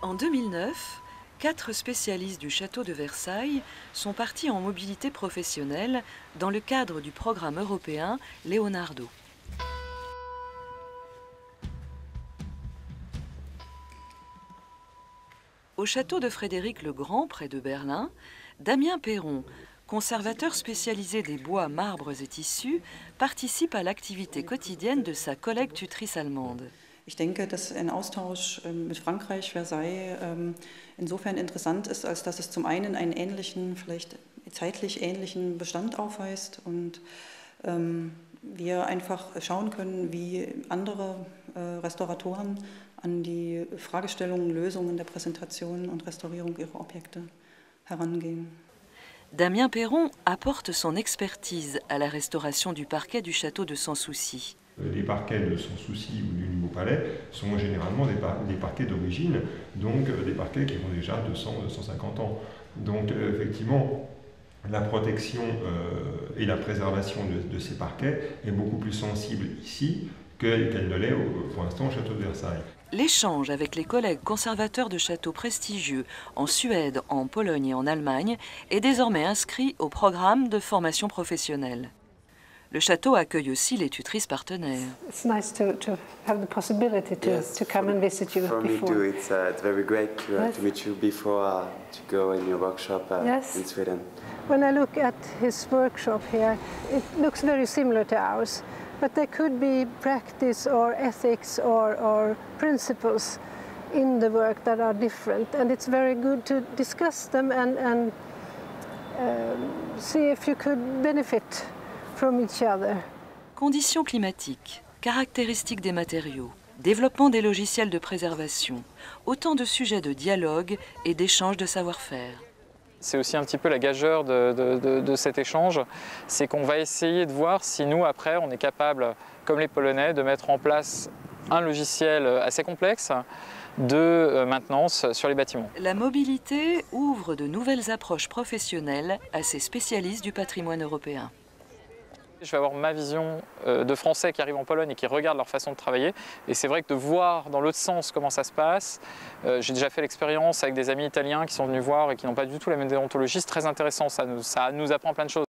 En 2009, 4 spécialistes du château de Versailles sont partis en mobilité professionnelle dans le cadre du programme européen Leonardo. Au château de Frédéric le Grand, près de Berlin, Damien Perron, conservateur spécialisé des bois, marbres et tissus, participe à l'activité quotidienne de sa collègue tutrice allemande. Ich denke, dass ein Austausch mit Frankreich, Versailles, insofern interessant ist, als dass es zum einen einen ähnlichen, vielleicht zeitlich ähnlichen Bestand aufweist und wir einfach schauen können, wie andere Restauratoren an die Fragestellungen, Lösungen der Präsentation und Restaurierung ihrer Objekte herangehen. Damien Perron apporte son expertise à la restauration du parquet du château de Sans Souci. Les parquets de Sans Souci ou du Nouveau Palais sont généralement des parquets d'origine, donc des parquets qui ont déjà 200-250 ans. Donc effectivement, la protection et la préservation de ces parquets est beaucoup plus sensible ici qu'elle ne l'est pour l'instant au château de Versailles. L'échange avec les collègues conservateurs de châteaux prestigieux en Suède, en Pologne et en Allemagne est désormais inscrit au programme de formation professionnelle. Le château accueille aussi les tutrices partenaires. It's nice to have the possibility to come and visit you for before. For me too, it's very great to meet you before to go in your workshop in Sweden. When I look at his workshop here, it looks very similar to ours, but there could be practice or ethics or principles in the work that are different, and it's very good to discuss them and see if you could benefit from each other. Conditions climatiques, caractéristiques des matériaux, développement des logiciels de préservation, autant de sujets de dialogue et d'échange de savoir-faire. C'est aussi un petit peu la gageure de cet échange, c'est qu'on va essayer de voir si nous, après, on est capable, comme les Polonais, de mettre en place un logiciel assez complexe de maintenance sur les bâtiments. La mobilité ouvre de nouvelles approches professionnelles à ces spécialistes du patrimoine européen. Je vais avoir ma vision de Français qui arrivent en Pologne et qui regardent leur façon de travailler. Et c'est vrai que de voir dans l'autre sens comment ça se passe, j'ai déjà fait l'expérience avec des amis italiens qui sont venus voir et qui n'ont pas du tout la même déontologie. C'est très intéressant, ça nous apprend plein de choses.